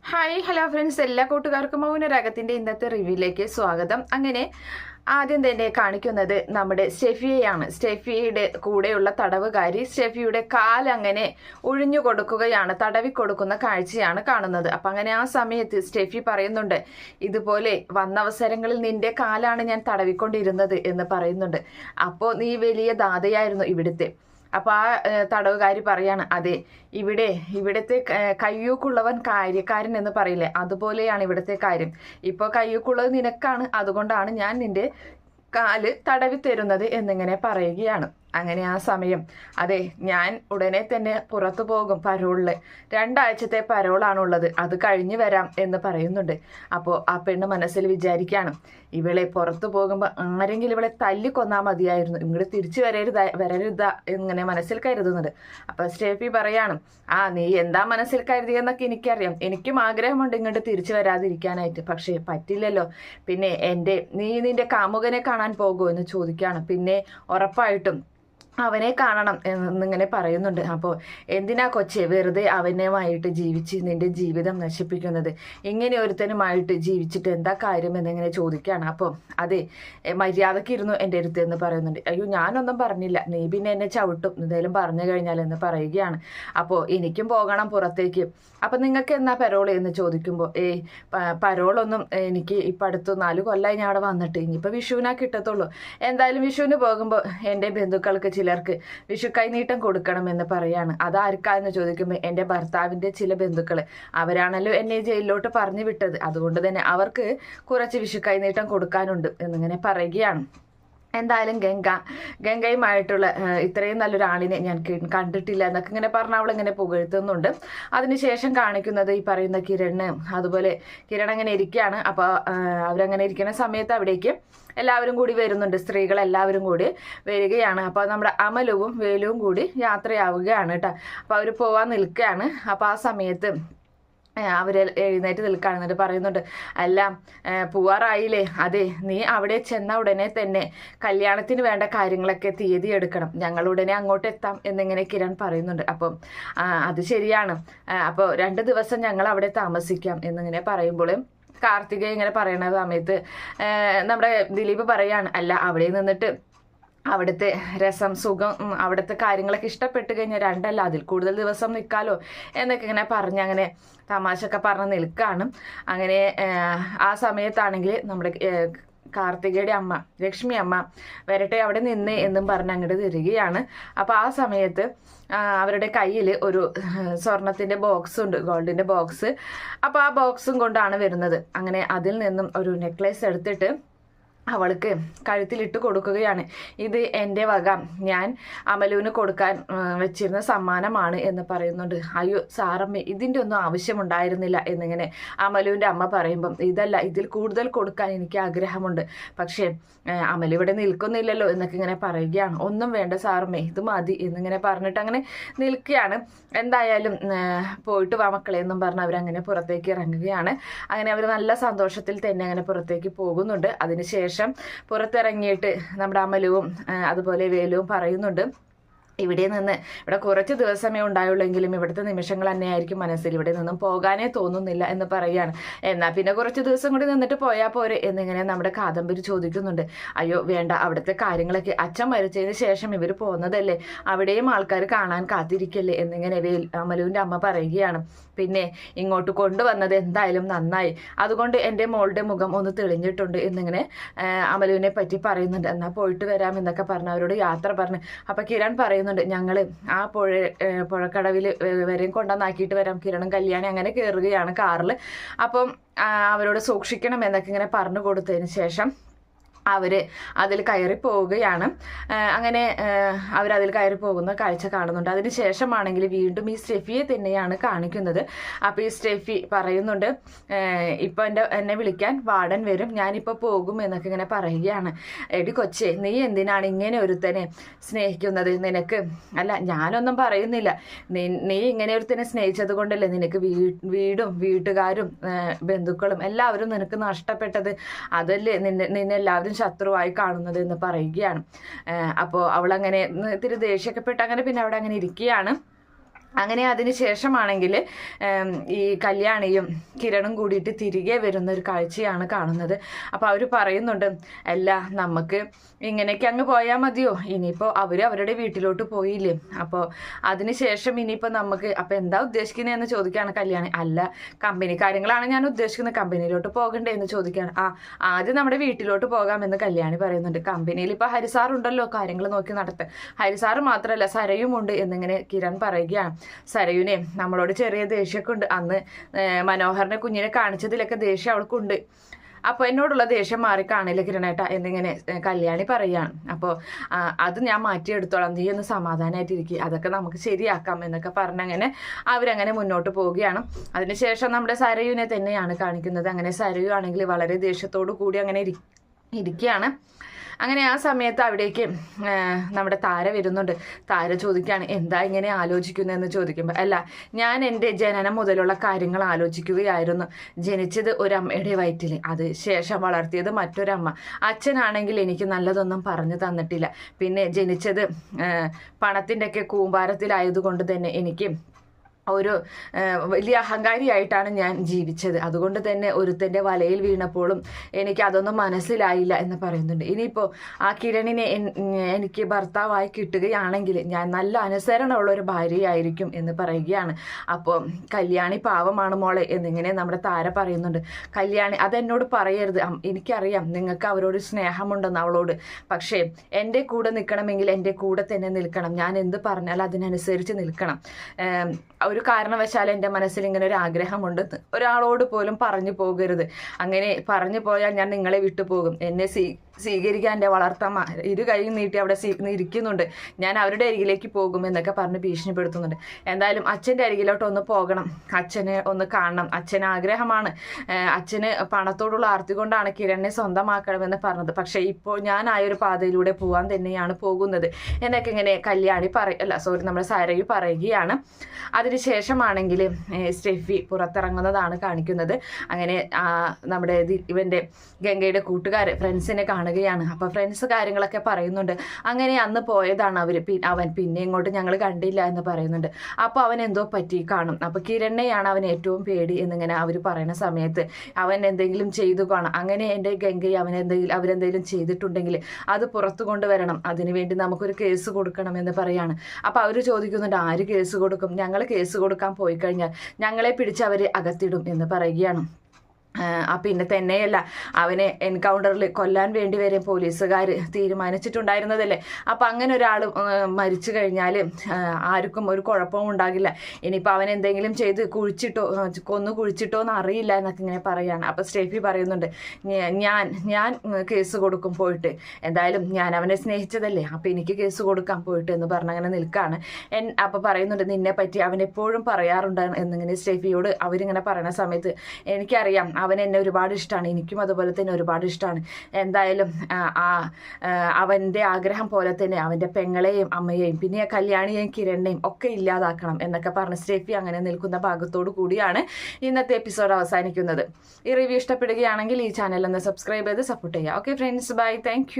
Hi hello friends, എല്ലാ കൂട്ടുകാർക്കും മൗനരാഗത്തിന്റെ ഇന്നത്തെ റിവ്യൂയിലേക്ക് സ്വാഗതം. അങ്ങനെ ആദ്യം തന്നെ കാണിക്കുന്നത് നമ്മുടെ സ്റ്റെഫിയെയാണ്. സ്റ്റെഫിയുടെ കൂടെയുള്ള തടവുകാരി സ്റ്റെഫിയുടെ കാലങ്ങനെ ഒഴിഞ്ഞു കൊടുക്കുകയാണ്, തടവി കൊടുക്കുന്ന കാഴ്ചയാണ് കാണുന്നത്. അപ്പം അങ്ങനെ ആ സമയത്ത് സ്റ്റെഫി പറയുന്നുണ്ട്, ഇതുപോലെ വന്നവസരങ്ങളിൽ നിന്റെ കാലാണ് ഞാൻ തടവിക്കൊണ്ടിരുന്നത് എന്ന് പറയുന്നുണ്ട്. അപ്പോൾ നീ വലിയ ദാതയായിരുന്നു ഇവിടുത്തെ. അപ്പൊ ആ തടവുകാരി പറയാണ്, അതെ, ഇവിടുത്തെ കയ്യൂക്കുള്ളവൻ കാര്യക്കാരൻ എന്ന് പറയില്ലേ, അതുപോലെയാണ് ഇവിടുത്തെ കാര്യം. ഇപ്പോൾ കയ്യൂക്കുള്ളത് നിനക്കാണ്, അതുകൊണ്ടാണ് ഞാൻ നിന്റെ കാല് തടവി തരുന്നത് എന്നിങ്ങനെ പറയുകയാണ്. അങ്ങനെ ആ സമയം, അതെ, ഞാൻ ഉടനെ തന്നെ പുറത്തു പോകും പരോളില്. 2 ആഴ്ചത്തെ പരോളാണുള്ളത്, അത് കഴിഞ്ഞ് വരാം എന്ന് പറയുന്നുണ്ട്. അപ്പോൾ ആ പെണ്ണ് മനസ്സിൽ വിചാരിക്കുകയാണ്, ഇവളെ പുറത്തു പോകുമ്പോൾ ആരെങ്കിലും ഇവളെ തല്ലിക്കൊന്നാ മതിയായിരുന്നു, ഇങ്ങോട്ട് തിരിച്ചു വരരുതാ എന്നിങ്ങനെ മനസ്സിൽ കരുതുന്നുണ്ട്. അപ്പൊ സ്റ്റെഫി പറയാണ്, നീ എന്താ മനസ്സിൽ കരുതിയെന്നൊക്കെ എനിക്കറിയാം, എനിക്കും ആഗ്രഹമുണ്ട് ഇങ്ങോട്ട് തിരിച്ചു വരാതിരിക്കാനായിട്ട്, പക്ഷേ പറ്റില്ലല്ലോ. പിന്നെ നീ നിന്റെ കാമുകനെ കാണാൻ പോകുമോ എന്ന് ചോദിക്കുകയാണ്. പിന്നെ ഉറപ്പായിട്ടും അവനെ കാണണം എന്നിങ്ങനെ പറയുന്നുണ്ട്. അപ്പോൾ എന്തിനാ കൊച്ചെ വെറുതെ അവനുമായിട്ട് ജീവിച്ച് നിന്റെ ജീവിതം നശിപ്പിക്കുന്നത്? ഇങ്ങനെ ഒരുത്തനുമായിട്ട് ജീവിച്ചിട്ട് എന്താ കാര്യം എന്നിങ്ങനെ ചോദിക്കുകയാണ്. അപ്പോൾ അതെ, മര്യാദയ്ക്ക് ഇരുന്നു എൻ്റെ അടുത്ത് എന്ന് പറയുന്നുണ്ട്. അയ്യോ, ഞാനൊന്നും പറഞ്ഞില്ല, നീ പിന്നെ എന്നെ ചവിട്ടും എന്തായാലും പറഞ്ഞു കഴിഞ്ഞാൽ എന്ന് പറയുകയാണ്. അപ്പോൾ എനിക്കും പോകണം പുറത്തേക്ക്. അപ്പം നിങ്ങൾക്ക് എന്നാ പരോൾ എന്ന് ചോദിക്കുമ്പോൾ, പരോളൊന്നും എനിക്ക് ഇപ്പം അടുത്ത് 4 കൊല്ലമായി ഞാൻ അവിടെ വന്നിട്ട്, ഇനിയിപ്പോൾ വിഷുവിനാ കിട്ടത്തുള്ളൂ. എന്തായാലും വിഷുവിന് പോകുമ്പോൾ എൻ്റെ ബന്ധുക്കൾക്ക് ചിലർക്ക് വിഷു കൈനീട്ടം കൊടുക്കണമെന്ന് പറയാണ്. അതാർക്കാന്ന് ചോദിക്കുമ്പോൾ, എൻ്റെ ഭർത്താവിൻ്റെ ചില ബന്ധുക്കൾ, അവരാണല്ലോ എന്നെ ജയിലിലോട്ട് പറഞ്ഞു വിട്ടത്, അതുകൊണ്ട് തന്നെ അവർക്ക് കുറച്ച് വിഷു കൈനീട്ടം കൊടുക്കാനുണ്ട് എന്നിങ്ങനെ പറയുകയാണ്. എന്തായാലും ഗംഗയുമായിട്ടുള്ള ഇത്രയും നല്ലൊരാളിനെ ഞാൻ കണ്ടിട്ടില്ല എന്നൊക്കെ ഇങ്ങനെ പറഞ്ഞ അവളിങ്ങനെ പുകഴ്ത്തുന്നുണ്ട്. അതിനുശേഷം കാണിക്കുന്നത് ഈ പറയുന്ന കിരണ്, അതുപോലെ കിരൺ അങ്ങനെ ഇരിക്കുകയാണ്. അപ്പോൾ അവരങ്ങനെ ഇരിക്കുന്ന സമയത്ത് അവിടേക്ക് എല്ലാവരും കൂടി വരുന്നുണ്ട്, സ്ത്രീകളെല്ലാവരും കൂടി വരികയാണ്. അപ്പോൾ നമ്മുടെ അമലുവും വേലുവും കൂടി യാത്രയാവുകയാണ് കേട്ടോ. അപ്പോൾ അവർ പോവാൻ നിൽക്കുകയാണ്. അപ്പോൾ ആ സമയത്ത് അവർ എഴുന്നേറ്റ് നിൽക്കുകയാണ്. എന്നിട്ട് പറയുന്നുണ്ട്, അല്ല, പോവാറായില്ലേ? അതെ, നീ അവിടെ ചെന്ന ഉടനെ തന്നെ കല്യാണത്തിന് വേണ്ട കാര്യങ്ങളൊക്കെ തീയതി എടുക്കണം, ഞങ്ങൾ ഉടനെ അങ്ങോട്ട് എത്താം എന്നിങ്ങനെ കിരൺ പറയുന്നുണ്ട്. അപ്പം അത് ശരിയാണ്, അപ്പോൾ 2 ദിവസം ഞങ്ങൾ അവിടെ താമസിക്കാം എന്നിങ്ങനെ പറയുമ്പോൾ കാർത്തിക ഇങ്ങനെ പറയുന്ന സമയത്ത് നമ്മുടെ ദിലീപ് പറയാണ്, അല്ല, അവിടെ നിന്നിട്ട് അവിടുത്തെ രസം, സുഖം, അവിടുത്തെ കാര്യങ്ങളൊക്കെ ഇഷ്ടപ്പെട്ട് കഴിഞ്ഞാൽ 2 അല്ല അതിൽ കൂടുതൽ ദിവസം നിൽക്കാലോ എന്നൊക്കെ ഇങ്ങനെ പറഞ്ഞ് അങ്ങനെ തമാശയൊക്കെ പറഞ്ഞ് നിൽക്കുകയാണ്. അങ്ങനെ ആ സമയത്താണെങ്കിൽ നമ്മുടെ കാർത്തികയുടെ അമ്മ ലക്ഷ്മി അമ്മ വരട്ടെ അവിടെ നിന്ന് എന്നും പറഞ്ഞ് അങ്ങോട്ട് തരികയാണ്. അപ്പോൾ ആ സമയത്ത് അവരുടെ കയ്യിൽ ഒരു സ്വർണത്തിൻ്റെ ബോക്സ് ഉണ്ട്, ഗോൾഡിൻ്റെ ബോക്സ്. അപ്പോൾ ആ ബോക്സും കൊണ്ടാണ് വരുന്നത്. അങ്ങനെ അതിൽ നിന്നും ഒരു നെക്ലേസ് എടുത്തിട്ട് അവൾക്ക് കഴുത്തിലിട്ട് കൊടുക്കുകയാണ്. ഇത് എൻ്റെ വക, ഞാൻ അമലുവിന് കൊടുക്കാൻ വെച്ചിരുന്ന സമ്മാനമാണ് എന്ന് പറയുന്നുണ്ട്. അയ്യോ സാറമ്മ, ഇതിൻ്റെ ഒന്നും ആവശ്യമുണ്ടായിരുന്നില്ല എന്നിങ്ങനെ അമലുവിൻ്റെ അമ്മ പറയുമ്പം, ഇതല്ല, ഇതിൽ കൂടുതൽ കൊടുക്കാൻ എനിക്ക് ആഗ്രഹമുണ്ട്, പക്ഷേ അമലു ഇവിടെ നിൽക്കുന്നില്ലല്ലോ എന്നൊക്കെ ഇങ്ങനെ പറയുകയാണ്. ഒന്നും വേണ്ട സാറമ്മേ, ഇത് മതി എന്നിങ്ങനെ പറഞ്ഞിട്ട് അങ്ങനെ നിൽക്കുകയാണ്. എന്തായാലും പോയിട്ട് വാ മക്കളെ എന്നും പറഞ്ഞ് അവരങ്ങനെ പുറത്തേക്ക് ഇറങ്ങുകയാണ്. അങ്ങനെ അവർ നല്ല സന്തോഷത്തിൽ തന്നെ അങ്ങനെ പുറത്തേക്ക് പോകുന്നുണ്ട്. അതിനുശേഷം പുറത്തിറങ്ങിയിട്ട് നമ്മുടെ അമലുവും അതുപോലെ വേലുവും പറയുന്നുണ്ട്, ഇവിടെ കുറച്ച് ദിവസമേ ഉണ്ടായുള്ളെങ്കിലും ഇവിടുത്തെ നിമിഷങ്ങൾ തന്നെയായിരിക്കും മനസ്സിൽ, ഇവിടെ നിന്നും പോകാനേ തോന്നുന്നില്ല എന്ന് പറയുകയാണ്. എന്നാൽ പിന്നെ കുറച്ച് ദിവസം കൂടി നിന്നിട്ട് പോയാൽ പോരെ എന്നിങ്ങനെ നമ്മുടെ കാദംബരി ചോദിക്കുന്നുണ്ട്. അയ്യോ വേണ്ട, അവിടുത്തെ കാര്യങ്ങളൊക്കെ അച്ഛൻ മരിച്ചതിന് ശേഷം ഇവർ പോകുന്നതല്ലേ, അവിടെയും ആൾക്കാർ കാണാൻ കാത്തിരിക്കല്ലേ എന്നിങ്ങനെ അമലുവിൻ്റെ അമ്മ പറയുകയാണ്. പിന്നെ ഇങ്ങോട്ട് കൊണ്ടുവന്നത് എന്തായാലും നന്നായി, അതുകൊണ്ട് എൻ്റെ മോളുടെ മുഖം ഒന്ന് തെളിഞ്ഞിട്ടുണ്ട് എന്നിങ്ങനെ അമലുവിനെ പറ്റി പറയുന്നുണ്ട്. എന്നാൽ പോയിട്ട് വരാം എന്നൊക്കെ പറഞ്ഞ് അവരോട് യാത്ര പറഞ്ഞ്. അപ്പം കിരൺ പറയുന്നുണ്ട്, ഞങ്ങൾ ആ പുഴക്കടവിൽ വരെയും കൊണ്ടുവന്നാക്കിയിട്ട് വരാം. കിരണും കല്യാണി അങ്ങനെ കയറുകയാണ് കാറിൽ. അപ്പം അവരോട് സൂക്ഷിക്കണം എന്നൊക്കെ ഇങ്ങനെ പറഞ്ഞു കൊടുത്തതിന് ശേഷം അവർ അതിൽ കയറി പോവുകയാണ്. അങ്ങനെ അവരതിൽ കയറി പോകുന്ന കാഴ്ച കാണുന്നുണ്ട്. അതിന് ശേഷമാണെങ്കിൽ വീണ്ടും ഈ സ്റ്റെഫിയെ തന്നെയാണ് കാണിക്കുന്നത്. അപ്പോൾ ഈ സ്റ്റെഫി പറയുന്നുണ്ട്, ഇപ്പോൾ എന്നെ വിളിക്കാൻ വാർഡൻ വരും, ഞാനിപ്പോൾ പോകും എന്നൊക്കെ ഇങ്ങനെ പറയുകയാണ്. എടി കൊച്ചേ, നീ എന്തിനാണ് ഇങ്ങനെ ഒരുത്തനെ സ്നേഹിക്കുന്നത്? നിനക്ക് അല്ല, ഞാനൊന്നും പറയുന്നില്ല, നീ ഇങ്ങനെ ഒരുത്തനെ സ്നേഹിച്ചത് കൊണ്ടല്ലേ നിനക്ക് വീടും വീട്ടുകാരും ബന്ധുക്കളും എല്ലാവരും നിനക്ക് നഷ്ടപ്പെട്ടത്, അതല്ലേ നിന്നെല്ലാവരും ശത്രുവായി കാണുന്നത് എന്ന് പറയുകയാണ്. അപ്പോൾ അവളങ്ങനെ ഇത്തിരി ദേഷ്യപ്പെട്ട് അങ്ങനെ പിന്നെ അവിടെ അങ്ങനെ ഇരിക്കുകയാണ്. അങ്ങനെ അതിന് ശേഷമാണെങ്കിൽ ഈ കല്യാണിയും കിരണും കൂടിയിട്ട് തിരികെ വരുന്ന ഒരു കാഴ്ചയാണ് കാണുന്നത്. അപ്പോൾ അവർ പറയുന്നുണ്ട്, അല്ല നമുക്ക് ഇങ്ങനെയൊക്കെ അങ്ങ് പോയാൽ മതിയോ, ഇനിയിപ്പോൾ അവരുടെ വീട്ടിലോട്ട് പോയില്ലേ, അപ്പോൾ അതിന് ശേഷം ഇനിയിപ്പോൾ നമുക്ക് അപ്പോൾ എന്താ ഉദ്ദേശിക്കുന്നതെന്ന് ചോദിക്കുകയാണ് കല്യാണി. അല്ല, കമ്പനി കാര്യങ്ങളാണ് ഞാൻ ഉദ്ദേശിക്കുന്നത്, കമ്പനിയിലോട്ട് പോകണ്ടേ എന്ന് ചോദിക്കുകയാണ്. ആദ്യം നമ്മുടെ വീട്ടിലോട്ട് പോകാമെന്ന് കല്യാണി പറയുന്നുണ്ട്. കമ്പനിയിൽ ഇപ്പോൾ ഹരിസാറുണ്ടല്ലോ കാര്യങ്ങൾ നോക്കി നടത്താൻ, ഹരിസാറ് മാത്രമല്ല സരയുമുണ്ട് എന്നിങ്ങനെ കിരൺ പറയുകയാണ്. സരയുനെ നമ്മളോട് ചെറിയ ദേഷ്യമൊക്കെ ഉണ്ട്, അന്ന് മനോഹറിനെ കുഞ്ഞിനെ കാണിച്ചതിലൊക്കെ ദേഷ്യം അവൾക്കുണ്ട്, അപ്പോൾ എന്നോടുള്ള ദേഷ്യം മാറി കാണില്ല കിരണേട്ട എന്നിങ്ങനെ കല്യാണി പറയുകയാണ്. അപ്പോൾ അത് ഞാൻ മാറ്റിയെടുത്തോളാം, നീ ഒന്ന് സമാധാനമായിട്ടിരിക്കുക, അതൊക്കെ നമുക്ക് ശരിയാക്കാം എന്നൊക്കെ പറഞ്ഞങ്ങനെ അവരങ്ങനെ മുന്നോട്ട് പോവുകയാണ്. അതിനുശേഷം നമ്മുടെ സരയുവിനെ തന്നെയാണ് കാണിക്കുന്നത്. അങ്ങനെ സരയു ആണെങ്കിൽ വളരെ ദേഷ്യത്തോടു കൂടി അങ്ങനെ ഇരിക്കുകയാണ്. അങ്ങനെ ആ സമയത്ത് അവിടേക്ക് നമ്മുടെ താര വരുന്നുണ്ട്. താര ചോദിക്കുകയാണ്, എന്താ ഇങ്ങനെ ആലോചിക്കുന്നതെന്ന് ചോദിക്കുമ്പോൾ, അല്ല ഞാൻ എൻ്റെ ജനനം മുതലുള്ള കാര്യങ്ങൾ ആലോചിക്കുകയായിരുന്നു. ജനിച്ചത് ഒരമ്മയുടെ വയറ്റിൽ, അത് ശേഷം വളർത്തിയത് മറ്റൊരമ്മ, അച്ഛനാണെങ്കിൽ എനിക്ക് നല്ലതൊന്നും പറഞ്ഞു തന്നിട്ടില്ല, പിന്നെ ജനിച്ചത് പണത്തിൻ്റെയൊക്കെ കൂമ്പാരത്തിലായതുകൊണ്ട് തന്നെ എനിക്ക് ഒരു വലിയ അഹങ്കാരിയായിട്ടാണ് ഞാൻ ജീവിച്ചത്, അതുകൊണ്ട് തന്നെ ഒരുത്തൻ്റെ വലയിൽ വീണപ്പോഴും എനിക്ക് അതൊന്നും മനസ്സിലായില്ല എന്ന് പറയുന്നുണ്ട്. ഇനിയിപ്പോൾ ആ കിരണിനെ എനിക്ക് ഭർത്താവായി കിട്ടുകയാണെങ്കിൽ ഞാൻ നല്ല അനുസരണമുള്ള ഒരു ഭാര്യയായിരിക്കും എന്ന് പറയുകയാണ്. അപ്പോൾ കല്യാണി പാവമാണ് മോളെ എന്നിങ്ങനെ നമ്മുടെ താര പറയുന്നുണ്ട്. കല്യാണി അതെന്നോട് പറയരുത്, എനിക്കറിയാം നിങ്ങൾക്ക് അവരോട് സ്നേഹമുണ്ടെന്ന് അവളോട്, പക്ഷേ എൻ്റെ കൂടെ നിൽക്കണമെങ്കിൽ എൻ്റെ കൂടെ തന്നെ നിൽക്കണം, ഞാൻ എന്ത് പറഞ്ഞാൽ അതിനനുസരിച്ച് നിൽക്കണം, ഒരു കാരണവശാൽ എൻ്റെ മനസ്സിൽ ഇങ്ങനെ ഒരു ആഗ്രഹമുണ്ട്, ഒരാളോട് പോലും പറഞ്ഞു പോകരുത്, അങ്ങനെ പറഞ്ഞു പോയാൽ ഞാൻ നിങ്ങളെ വിട്ടുപോകും, എന്നെ സ്വീകരിക്കാൻ എൻ്റെ വളർത്തമ്മ ഇരു കൈയും നീട്ടി അവിടെ ഇരിക്കുന്നുണ്ട്, ഞാൻ അവരുടെ അരികിലേക്ക് പോകും എന്നൊക്കെ പറഞ്ഞ് ഭീഷണിപ്പെടുത്തുന്നുണ്ട്. എന്തായാലും അച്ഛൻ്റെ അരികിലോട്ട് ഒന്ന് പോകണം, അച്ഛനെ ഒന്ന് കാണണം, അച്ഛന് ആഗ്രഹമാണ്, അച്ഛന് പണത്തോടുള്ള ആർത്തി കൊണ്ടാണ് കിരണിനെ സ്വന്തമാക്കണമെന്ന് പറഞ്ഞത്, പക്ഷേ ഇപ്പോൾ ഞാനായൊരു പാതയിലൂടെ പോകാൻ തന്നെയാണ് പോകുന്നത് എന്നൊക്കെ ഇങ്ങനെ കല്യാണി നമ്മുടെ സരയു പറയുകയാണ്. അതിനുശേഷമാണെങ്കിൽ സ്റ്റെഫി പുറത്തിറങ്ങുന്നതാണ് കാണിക്കുന്നത്. അങ്ങനെ നമ്മുടെ ഇവൻ്റെ ഗംഗയുടെ കൂട്ടുകാർ ഫ്രണ്ട്സിനെ കാണുകയാണ്. അപ്പോൾ ഫ്രണ്ട്സ് കാര്യങ്ങളൊക്കെ പറയുന്നുണ്ട്. അങ്ങനെ അന്ന് പോയതാണ് അവൻ പിന്നെ ഇങ്ങോട്ട് ഞങ്ങൾ കണ്ടില്ല എന്ന് പറയുന്നുണ്ട്. അപ്പോൾ അവൻ എന്തോ പറ്റി കാണും, അപ്പോൾ കിരണിനെയാണ് അവൻ ഏറ്റവും പേടി എന്നിങ്ങനെ അവർ പറയുന്ന സമയത്ത് അവൻ എന്തെങ്കിലും ചെയ്തു കാണാം, അങ്ങനെ എൻ്റെ ഗംഗയെ അവരെന്തെങ്കിലും ചെയ്തിട്ടുണ്ടെങ്കിൽ അത് പുറത്തു കൊണ്ടുവരണം, അതിനുവേണ്ടി നമുക്കൊരു കേസ് കൊടുക്കണം എന്ന് പറയാണ്. അപ്പോൾ അവർ ചോദിക്കുന്നുണ്ട്, ആര് കേസ് കൊടുക്കും, ഞങ്ങൾ കേസ് കൊടുക്കാൻ പോയി കഴിഞ്ഞാൽ ഞങ്ങളെ പിടിച്ച് അവർ അകത്തിടും എന്ന് പറയുകയാണ്. പിന്നെ തന്നെയല്ല അവനെ എൻകൗണ്ടറിൽ കൊല്ലാൻ വേണ്ടി വരെ പോലീസുകാർ തീരുമാനിച്ചിട്ടുണ്ടായിരുന്നതല്ലേ, അപ്പം അങ്ങനെ ഒരാൾ മരിച്ചു കഴിഞ്ഞാൽ ആർക്കും ഒരു കുഴപ്പവും ഉണ്ടാകില്ല, ഇനിയിപ്പോൾ അവൻ എന്തെങ്കിലും ചെയ്ത് കുഴിച്ചിട്ടോ എന്ന് അറിയില്ല എന്നൊക്കെ ഇങ്ങനെ പറയുകയാണ്. അപ്പോൾ സ്റ്റെഫി പറയുന്നുണ്ട്, ഞാൻ കേസ് കൊടുക്കും പോയിട്ട്, എന്തായാലും ഞാൻ അവനെ സ്നേഹിച്ചതല്ലേ, അപ്പോൾ എനിക്ക് കേസ് കൊടുക്കാൻ പോയിട്ട് എന്ന് പറഞ്ഞങ്ങനെ നിൽക്കുകയാണ്. അപ്പോൾ പറയുന്നുണ്ട്, നിന്നെ പറ്റി അവൻ എപ്പോഴും പറയാറുണ്ട് എന്നിങ്ങനെ സ്റ്റെഫിയോട് അവരിങ്ങനെ പറയുന്ന സമയത്ത് എനിക്കറിയാം അവൻ എന്നെ ഒരുപാട് ഇഷ്ടമാണ്, എനിക്കും അതുപോലെ തന്നെ ഒരുപാട് ഇഷ്ടമാണ്, എന്തായാലും അവൻ്റെ ആഗ്രഹം പോലെ തന്നെ അവൻ്റെ പെങ്ങളെയും അമ്മയെയും പിന്നെ കല്യാണിയെയും കിരണിനെയും ഒക്കെ ഇല്ലാതാക്കണം എന്നൊക്കെ പറഞ്ഞ് സ്റ്റെഫി അങ്ങനെ നിൽക്കുന്ന ഭാഗത്തോടു കൂടിയാണ് ഇന്നത്തെ എപ്പിസോഡ് അവസാനിക്കുന്നത്. ഈ റിവ്യൂ ഇഷ്ടപ്പെടുകയാണെങ്കിൽ ഈ ചാനൽ ഒന്ന് സബ്സ്ക്രൈബ് ചെയ്ത് സപ്പോർട്ട് ചെയ്യുക. Okay friends, by, thank